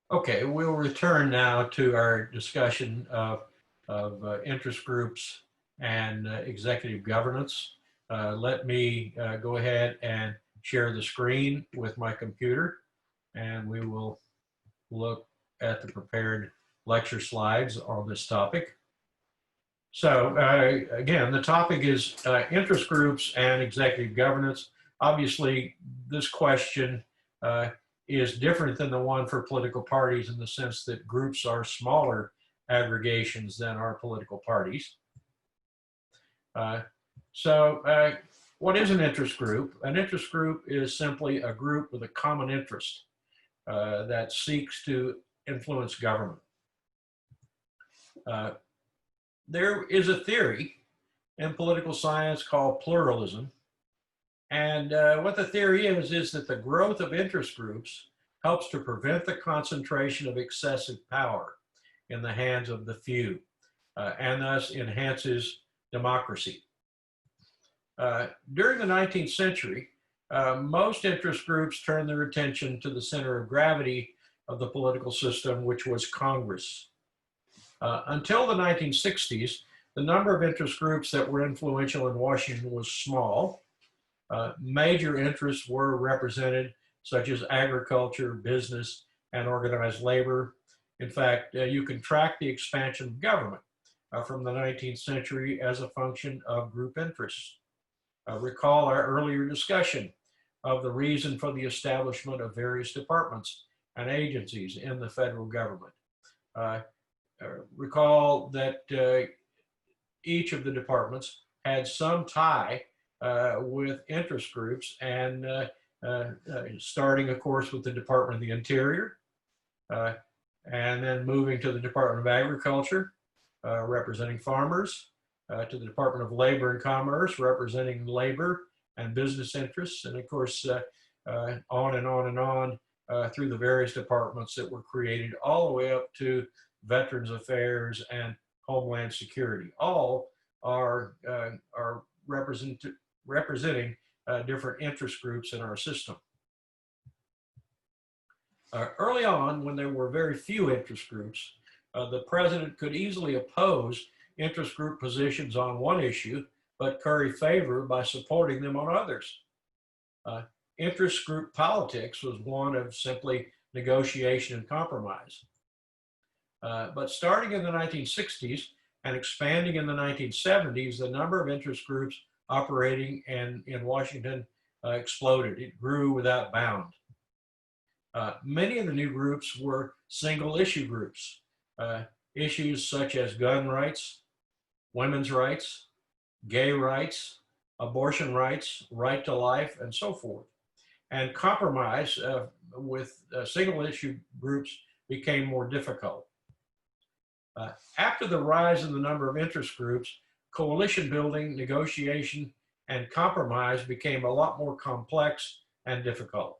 Okay, we'll return now to our discussion of interest groups and executive governance. Let me go ahead and share the screen with my computer, and we will look at the prepared lecture slides on this topic. So again, the topic is interest groups and executive governance. Obviously, this question is different than the one for political parties in the sense that groups are smaller aggregations than our political parties. Uh, so what is an interest group? An interest group is simply a group with a common interest that seeks to influence government. There is a theory in political science called pluralism. And what the theory is that the growth of interest groups helps to prevent the concentration of excessive power in the hands of the few, and thus enhances democracy. During the 19th century, most interest groups turned their attention to the center of gravity of the political system, which was Congress. Until the 1960s, the number of interest groups that were influential in Washington was small. Major interests were represented, such as agriculture, business, and organized labor. In fact, you can track the expansion of government from the 19th century as a function of group interests. Recall our earlier discussion of the reason for the establishment of various departments and agencies in the federal government. Recall that each of the departments had some tie with interest groups, and starting, of course, with the Department of the Interior, and then moving to the Department of Agriculture, representing farmers, to the Department of Labor and Commerce, representing labor and business interests, and of course, on and on and on through the various departments that were created, all the way up to Veterans Affairs and Homeland Security. All are representing different interest groups in our system. Early on, when there were very few interest groups, the president could easily oppose interest group positions on one issue, but curry favor by supporting them on others. Interest group politics was one of simply negotiation and compromise. But starting in the 1960s and expanding in the 1970s, the number of interest groups operating in Washington exploded. It grew without bound. Many of the new groups were single issue groups. Issues such as gun rights, women's rights, gay rights, abortion rights, right to life, and so forth. And compromise with single issue groups became more difficult. After the rise in the number of interest groups, coalition building, negotiation, and compromise became a lot more complex and difficult.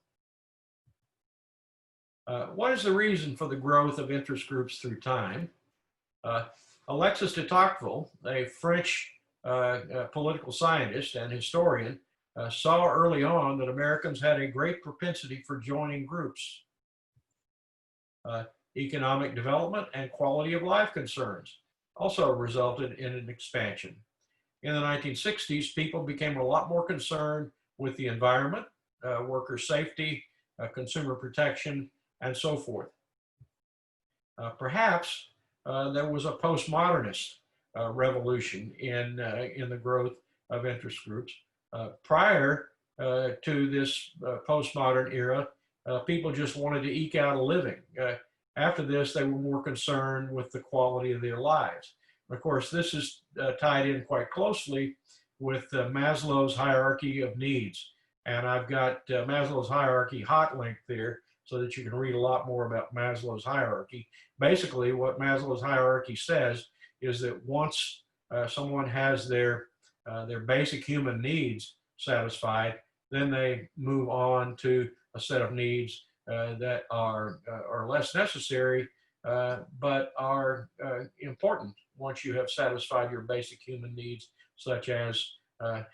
What is the reason for the growth of interest groups through time? Alexis de Tocqueville, a French political scientist and historian, saw early on that Americans had a great propensity for joining groups. Economic development and quality of life concerns also resulted in an expansion. In the 1960s, people became a lot more concerned with the environment, worker safety, consumer protection, and so forth. Perhaps there was a postmodernist revolution in the growth of interest groups. Prior to this postmodern era, people just wanted to eke out a living. After this, they were more concerned with the quality of their lives. Of course, this is tied in quite closely with Maslow's hierarchy of needs. And I've got Maslow's hierarchy hot link there so that you can read a lot more about Maslow's hierarchy. Basically, what Maslow's hierarchy says is that once someone has their basic human needs satisfied, then they move on to a set of needs that are less necessary, but are important once you have satisfied your basic human needs, such as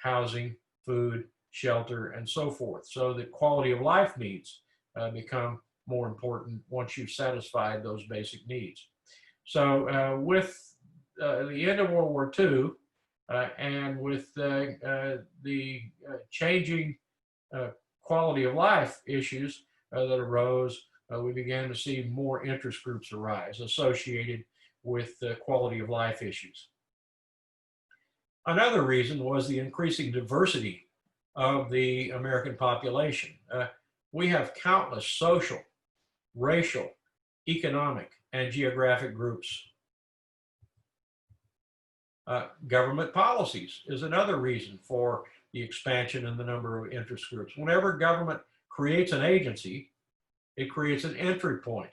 housing, food, shelter, and so forth. So the quality of life needs become more important once you've satisfied those basic needs. So with the end of World War II and with the changing quality of life issues that arose, we began to see more interest groups arise associated with quality of life issues. Another reason was the increasing diversity of the American population. We have countless social, racial, economic, and geographic groups. Government policies is another reason for the expansion in the number of interest groups. Whenever government creates an agency, it creates an entry point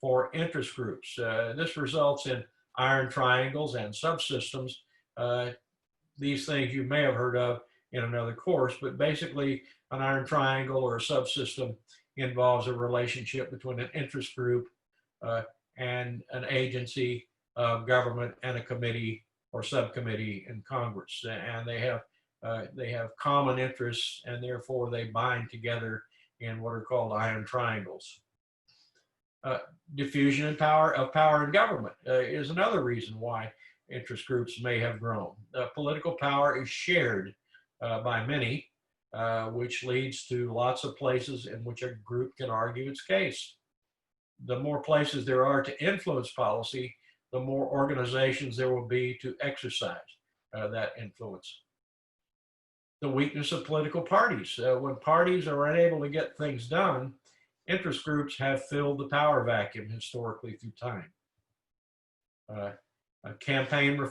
for interest groups. This results in iron triangles and subsystems. These things you may have heard of in another course, but basically an iron triangle or a subsystem involves a relationship between an interest group and an agency of government and a committee or subcommittee in Congress. And they have common interests, and therefore they bind together in what are called iron triangles. Diffusion and power in government is another reason why interest groups may have grown. Political power is shared by many, which leads to lots of places in which a group can argue its case. The more places there are to influence policy, the more organizations there will be to exercise that influence. The weakness of political parties. When parties are unable to get things done, interest groups have filled the power vacuum historically through time. Campaign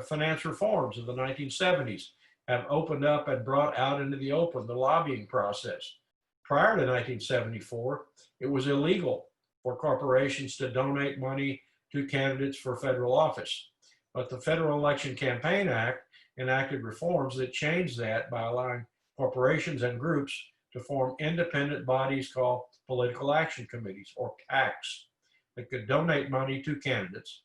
finance reforms of the 1970s have opened up and brought out into the open the lobbying process. Prior to 1974, it was illegal for corporations to donate money to candidates for federal office. But the Federal Election Campaign Act enacted reforms that changed that by allowing corporations and groups to form independent bodies called political action committees, or PACs, that could donate money to candidates.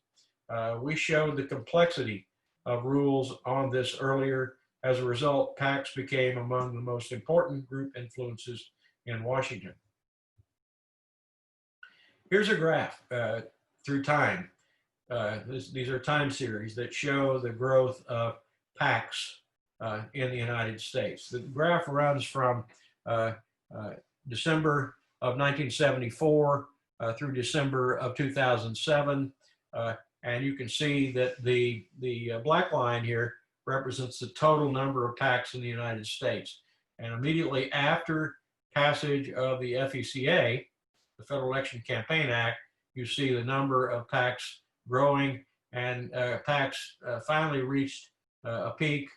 We showed the complexity of rules on this earlier. As a result, PACs became among the most important group influences in Washington. Here's a graph through time. These are time series that show the growth of PACs in the United States. The graph runs from December of 1974 through December of 2007. And you can see that the black line here represents the total number of PACs in the United States. And immediately after passage of the FECA, the Federal Election Campaign Act, you see the number of PACs growing, and PACs finally reached a peak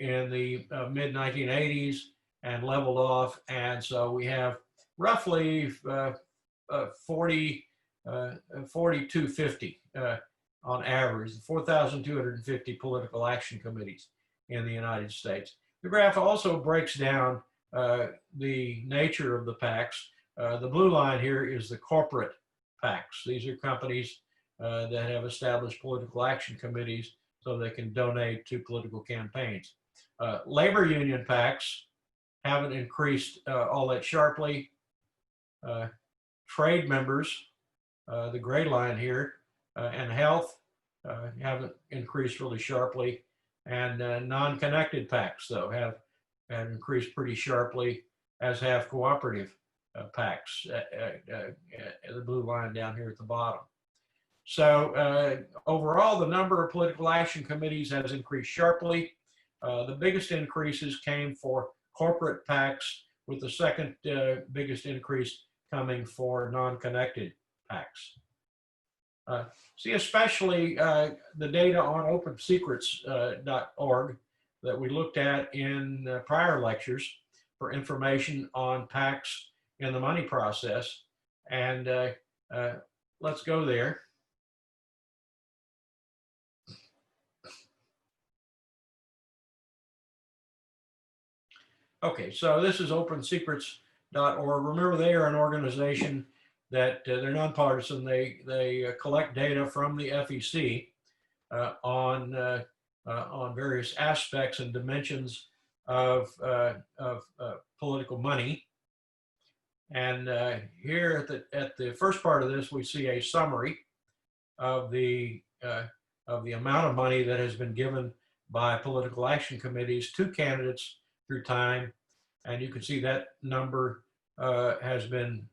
in the mid-1980s and leveled off. And so we have roughly 4,250 on average, 4,250 political action committees in the United States. The graph also breaks down the nature of the PACs. The blue line here is the corporate PACs. These are companies that have established political action committees so they can donate to political campaigns. Labor union PACs haven't increased all that sharply. Trade members, the gray line here, and health haven't increased really sharply. And non-connected PACs, though, have increased pretty sharply, as have cooperative PACs, the blue line down here at the bottom. So overall, the number of political action committees has increased sharply. The biggest increases came for corporate PACs, with the second biggest increase coming for non-connected PACs. See especially the data on opensecrets.org that we looked at in prior lectures for information on PACs in the money process. And let's go there. Okay, so this is opensecrets.org. Remember, they are an organization that they're nonpartisan. They collect data from the FEC on various aspects and dimensions of political money. And here at the first part of this, we see a summary of the amount of money that has been given by political action committees to candidates through time. And you can see that number has been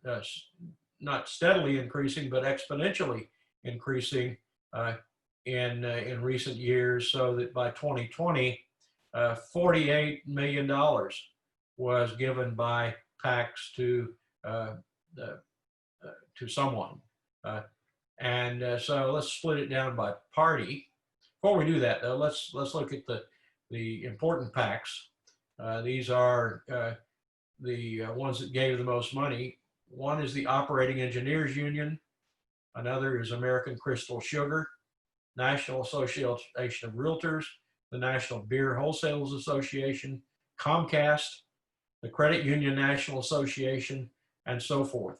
not steadily increasing, but exponentially increasing in recent years, so that by 2020, $48 million was given by PACs uh, to someone. So let's split it down by party. Before we do that, though, let's look at the important PACs. These are the ones that gave the most money. One is the Operating Engineers Union. Another is American Crystal Sugar, National Association of Realtors, the National Beer Wholesalers Association, Comcast, the Credit Union National Association, and so forth.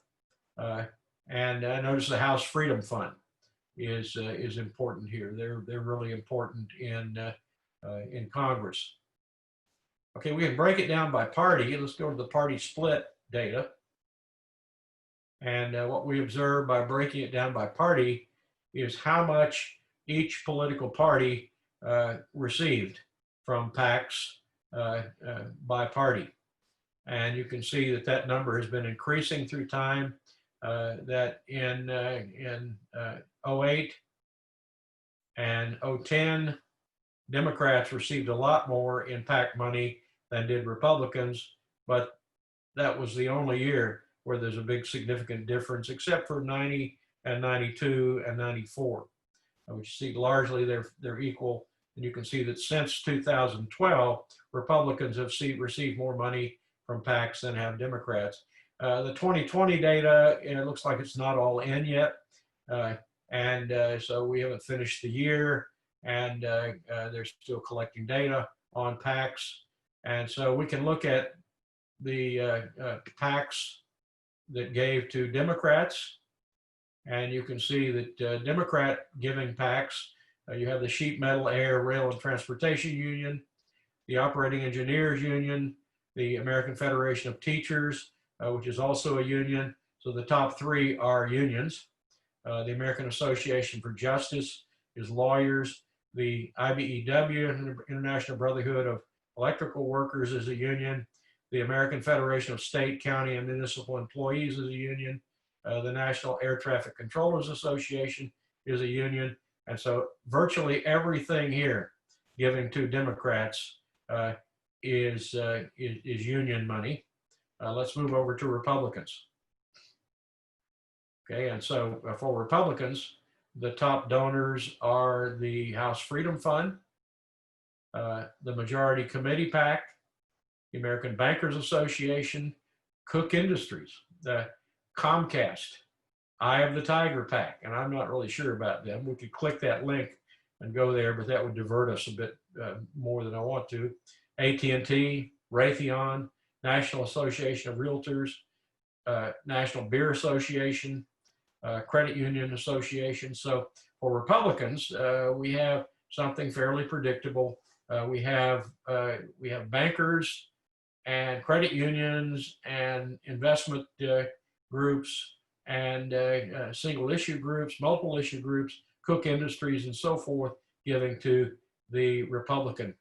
And notice the House Freedom Fund is important here. They're really important in Congress. Okay, we can break it down by party. Let's go to the party split data. And what we observe by breaking it down by party is how much each political party received from PACs by party. And you can see that that number has been increasing through time, that in 08 and 010, Democrats received a lot more in PAC money than did Republicans, but that was the only year where there's a big significant difference, except for 90 and 92 and 94, which you see largely they're equal. And you can see that since 2012, Republicans have received more money from PACs than have Democrats. The 2020 data, it looks like it's not all in yet. So we haven't finished the year, and they're still collecting data on PACs. And so we can look at the PACs that gave to Democrats. And you can see that Democrat giving PACs, you have the Sheet Metal, Air, Rail, and Transportation Union, the Operating Engineers Union, the American Federation of Teachers, which is also a union. So the top three are unions. The American Association for Justice is lawyers. The IBEW, International Brotherhood of Electrical Workers, is a union. The American Federation of State, County, and Municipal Employees is a union. The National Air Traffic Controllers Association is a union. And so virtually everything here giving to Democrats is union money. Let's move over to Republicans. Okay, and so for Republicans, the top donors are the House Freedom Fund, the Majority Committee PAC, the American Bankers Association, Cook Industries, the Comcast, Eye of the Tiger PAC, and I'm not really sure about them. We could click that link and go there, but that would divert us a bit more than I want to. AT&T, Raytheon, National Association of Realtors, National Beer Association, Credit Union Association. So for Republicans, we have something fairly predictable. We have bankers and credit unions and investment groups and single issue groups, multiple issue groups, Cook Industries, and so forth, giving to the Republican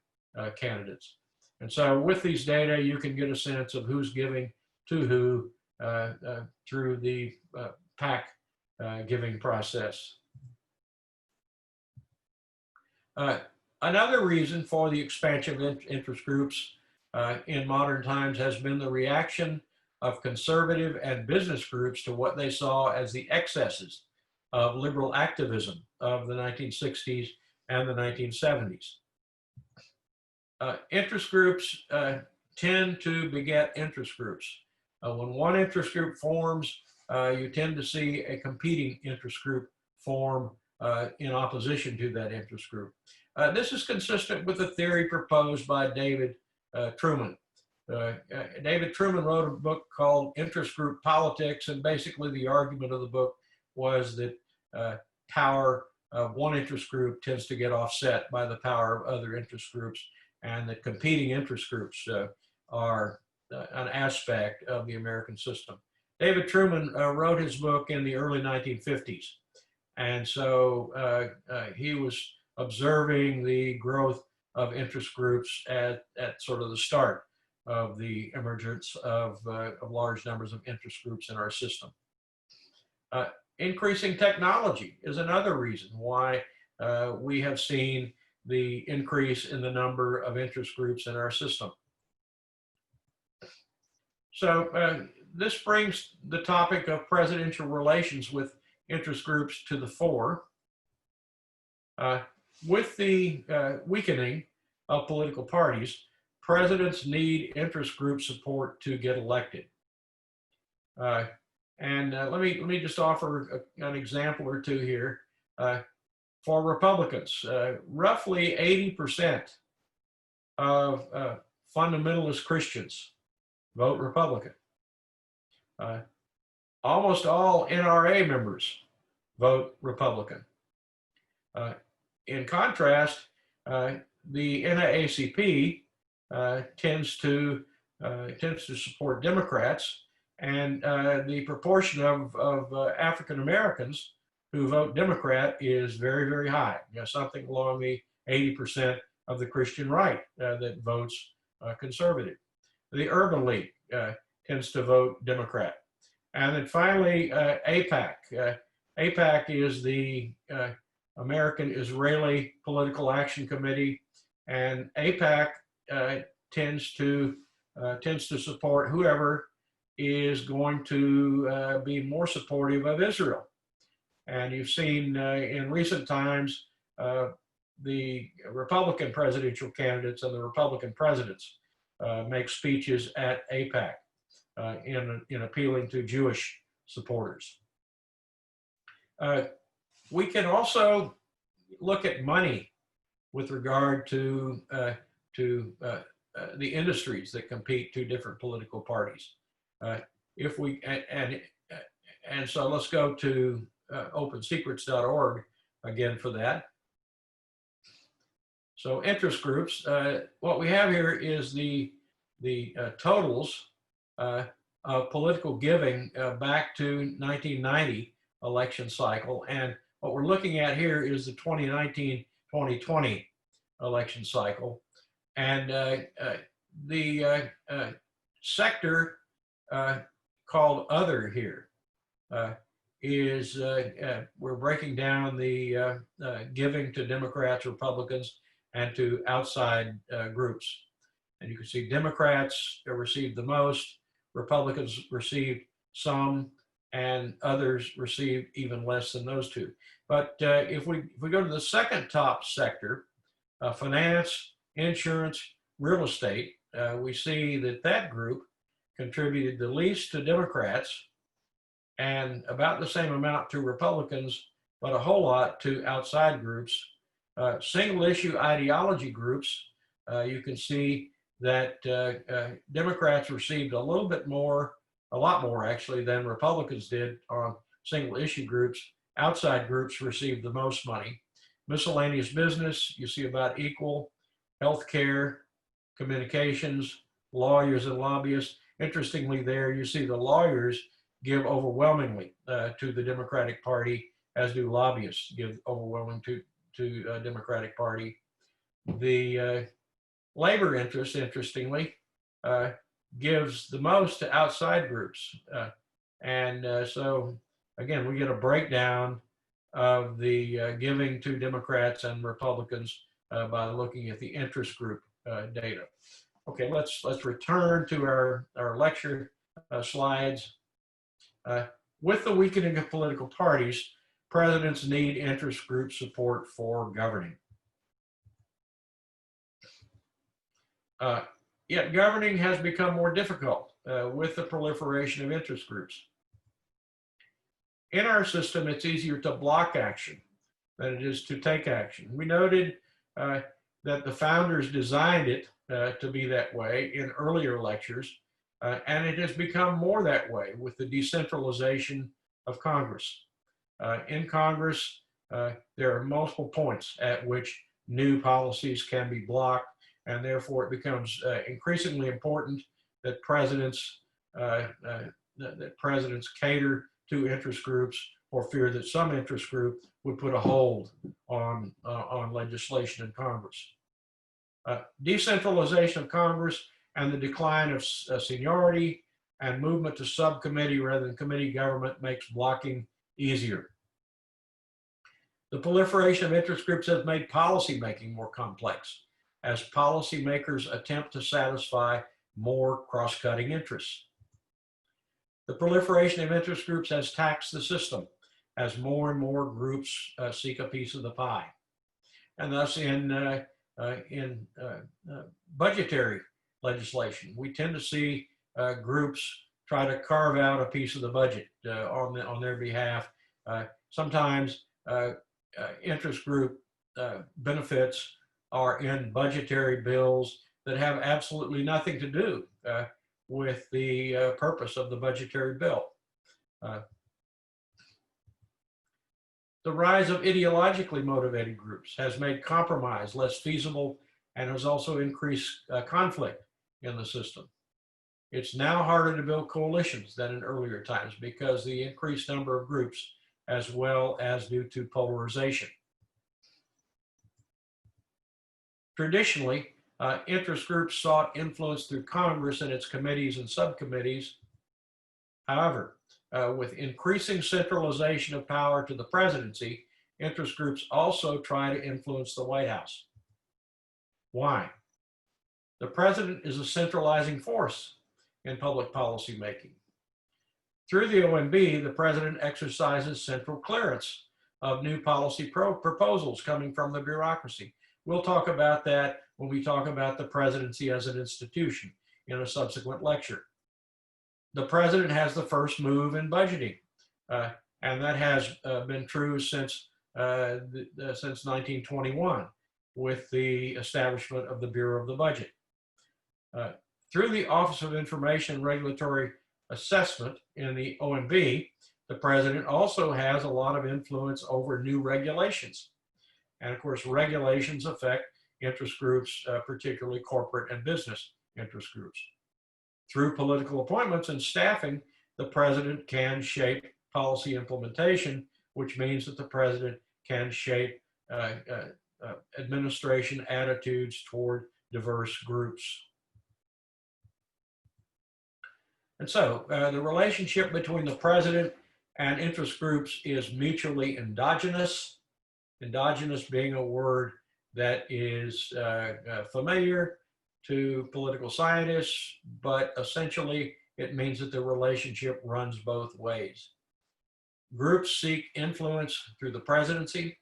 candidates. And so with these data, you can get a sense of who's giving to who through the PAC giving process. Another reason for the expansion of interest groups in modern times has been the reaction of conservative and business groups to what they saw as the excesses of liberal activism of the 1960s and the 1970s. Interest groups tend to beget interest groups. When one interest group forms, you tend to see a competing interest group form in opposition to that interest group. This is consistent with the theory proposed by David Truman. David Truman wrote a book called Interest Group Politics, and basically the argument of the book was that power of one interest group tends to get offset by the power of other interest groups, and that competing interest groups are an aspect of the American system. David Truman wrote his book in the early 1950s. And so he was observing the growth of interest groups at sort of the start of the emergence of large numbers of interest groups in our system. Increasing technology is another reason why we have seen the increase in the number of interest groups in our system. So this brings the topic of presidential relations with interest groups to the fore. With the weakening of political parties, presidents need interest group support to get elected. Let me just offer an example or two here. For Republicans, roughly 80% of fundamentalist Christians vote Republican. Almost all NRA members vote Republican. In contrast, the NAACP tends to support Democrats, and the proportion of African Americans who vote Democrat is very, very high. Something along the 80% of the Christian right that votes conservative. The Urban League tends to vote Democrat. And then finally, AIPAC. AIPAC is the American Israeli Political Action Committee, and AIPAC tends to support whoever is going to be more supportive of Israel. And you've seen in recent times the Republican presidential candidates and the Republican presidents make speeches at AIPAC in appealing to Jewish supporters. We can also look at money with regard to the industries that compete to different political parties. So let's go to opensecrets.org again for that. So interest groups, what we have here is the totals of political giving back to 1990 election cycle. And what we're looking at here is the 2019-2020 election cycle. And the sector called other here is we're breaking down the giving to Democrats, Republicans, and to outside groups. And you can see Democrats received the most, Republicans received some, and others received even less than those two. But if we go to the second top sector, finance, insurance, real estate, we see that group contributed the least to Democrats and about the same amount to Republicans, but a whole lot to outside groups. Single issue ideology groups, you can see that Democrats received a lot more actually than Republicans did on single issue groups. Outside groups received the most money. Miscellaneous business, you see about equal. Healthcare, communications, lawyers and lobbyists. Interestingly there, you see the lawyers give overwhelmingly to the Democratic Party, as do lobbyists give overwhelming to Democratic Party. The labor interest, interestingly, gives the most to outside groups. So again, we get a breakdown of the giving to Democrats and Republicans by looking at the interest group data. Okay, let's return to our lecture slides. With the weakening of political parties, presidents need interest group support for governing. Yet governing has become more difficult with the proliferation of interest groups. In our system, it's easier to block action than it is to take action. We noted that the founders designed it to be that way in earlier lectures, and it has become more that way with the decentralization of Congress. In Congress, there are multiple points at which new policies can be blocked, and therefore it becomes increasingly important that presidents that presidents cater to interest groups or fear that some interest group would put a hold on legislation in Congress. Decentralization of Congress and the decline of seniority and movement to subcommittee rather than committee government makes blocking easier. The proliferation of interest groups has made policymaking more complex as policymakers attempt to satisfy more cross-cutting interests. The proliferation of interest groups has taxed the system as more and more groups seek a piece of the pie. And thus in budgetary legislation, we tend to see groups try to carve out a piece of the budget on their behalf. Sometimes interest group benefits are in budgetary bills that have absolutely nothing to do with the purpose of the budgetary bill. The rise of ideologically motivated groups has made compromise less feasible and has also increased conflict in the system. It's now harder to build coalitions than in earlier times because the increased number of groups as well as due to polarization. Traditionally, interest groups sought influence through Congress and its committees and subcommittees. However, with increasing centralization of power to the presidency, interest groups also try to influence the White House. Why? The president is a centralizing force in public policy making. Through the OMB, the president exercises central clearance of new policy proposals coming from the bureaucracy. We'll talk about that when we talk about the presidency as an institution in a subsequent lecture. The president has the first move in budgeting, and that has been true since 1921 with the establishment of the Bureau of the Budget. Through the Office of Information and Regulatory Assessment in the OMB, the president also has a lot of influence over new regulations. And of course, regulations affect interest groups, particularly corporate and business interest groups. Through political appointments and staffing, the president can shape policy implementation, which means that the president can shape administration attitudes toward diverse groups. And so the relationship between the president and interest groups is mutually endogenous. Endogenous being a word that is familiar to political scientists, but essentially it means that the relationship runs both ways. Groups seek influence through the presidency,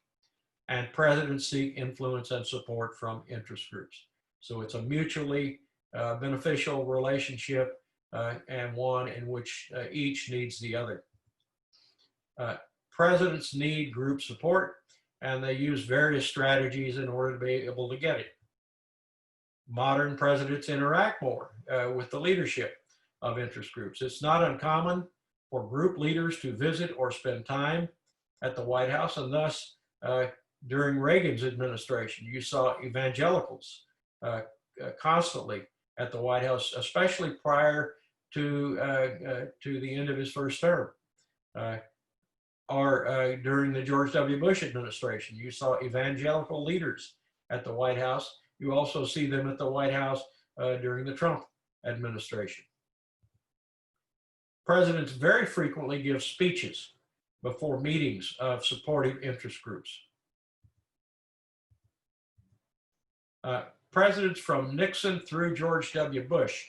and presidents seek influence and support from interest groups. So it's a mutually beneficial relationship and one in which each needs the other. Presidents need group support, and they use various strategies in order to be able to get it. Modern presidents interact more with the leadership of interest groups. It's not uncommon for group leaders to visit or spend time at the White House, and thus during Reagan's administration, you saw evangelicals constantly at the White House, especially prior to the end of his first term. Or during the George W. Bush administration, you saw evangelical leaders at the White House. You also see them at the White House during the Trump administration. Presidents very frequently give speeches before meetings of supportive interest groups. Presidents from Nixon through George W. Bush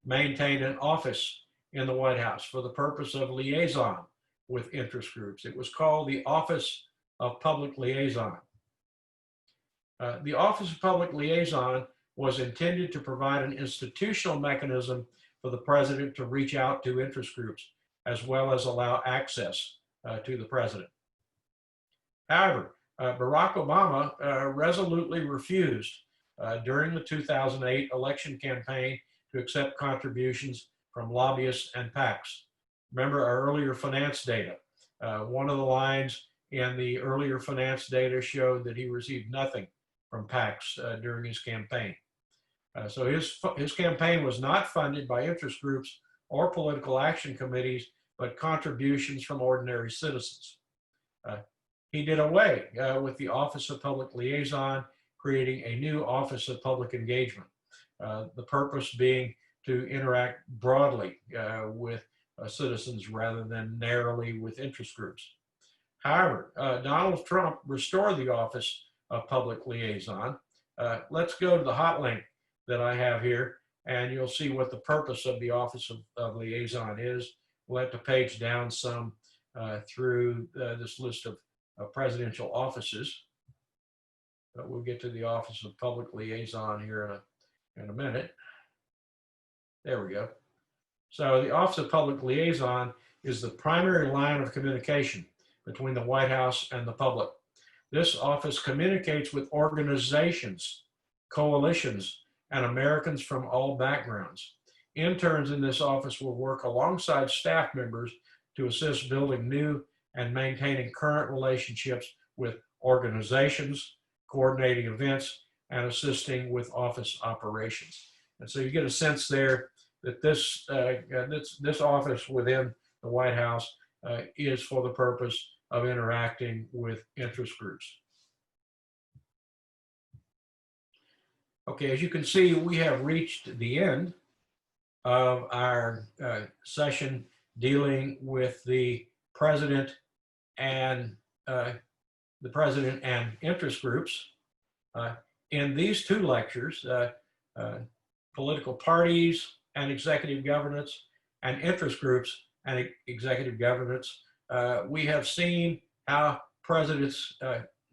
maintained an office in the White House for the purpose of liaison with interest groups. It was called the Office of Public Liaison. The Office of Public Liaison was intended to provide an institutional mechanism for the president to reach out to interest groups, as well as allow access to the president. However, Barack Obama resolutely refused during the 2008 election campaign to accept contributions from lobbyists and PACs. Remember our earlier finance data. One of the lines in the earlier finance data showed that he received nothing from PACs during his campaign. So his campaign was not funded by interest groups or political action committees, but contributions from ordinary citizens. He did away with the Office of Public Liaison, creating a new Office of Public Engagement. The purpose being to interact broadly with citizens rather than narrowly with interest groups. However, Donald Trump restored the Office of Public Liaison. Let's go to the hot link that I have here, and you'll see what the purpose of the Office of Liaison is. We'll have to page down some through this list of presidential offices. But we'll get to the Office of Public Liaison here in a minute. There we go. So the Office of Public Liaison is the primary line of communication between the White House and the public. This office communicates with organizations, coalitions, and Americans from all backgrounds. Interns in this office will work alongside staff members to assist building new and maintaining current relationships with organizations, coordinating events, and assisting with office operations. And so you get a sense there that this office within the White House is for the purpose of interacting with interest groups. Okay, as you can see, we have reached the end of our session dealing with the president and interest groups. In these two lectures, political parties and executive governance, and interest groups and executive governance, we have seen how presidents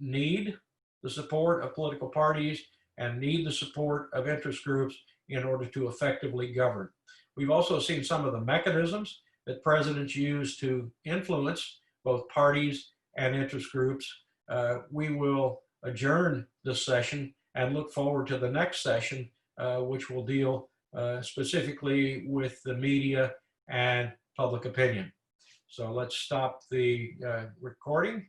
need the support of political parties and need the support of interest groups in order to effectively govern. We've also seen some of the mechanisms that presidents use to influence both parties and interest groups. We will adjourn this session and look forward to the next session, which will deal specifically with the media and public opinion. So let's stop the recording.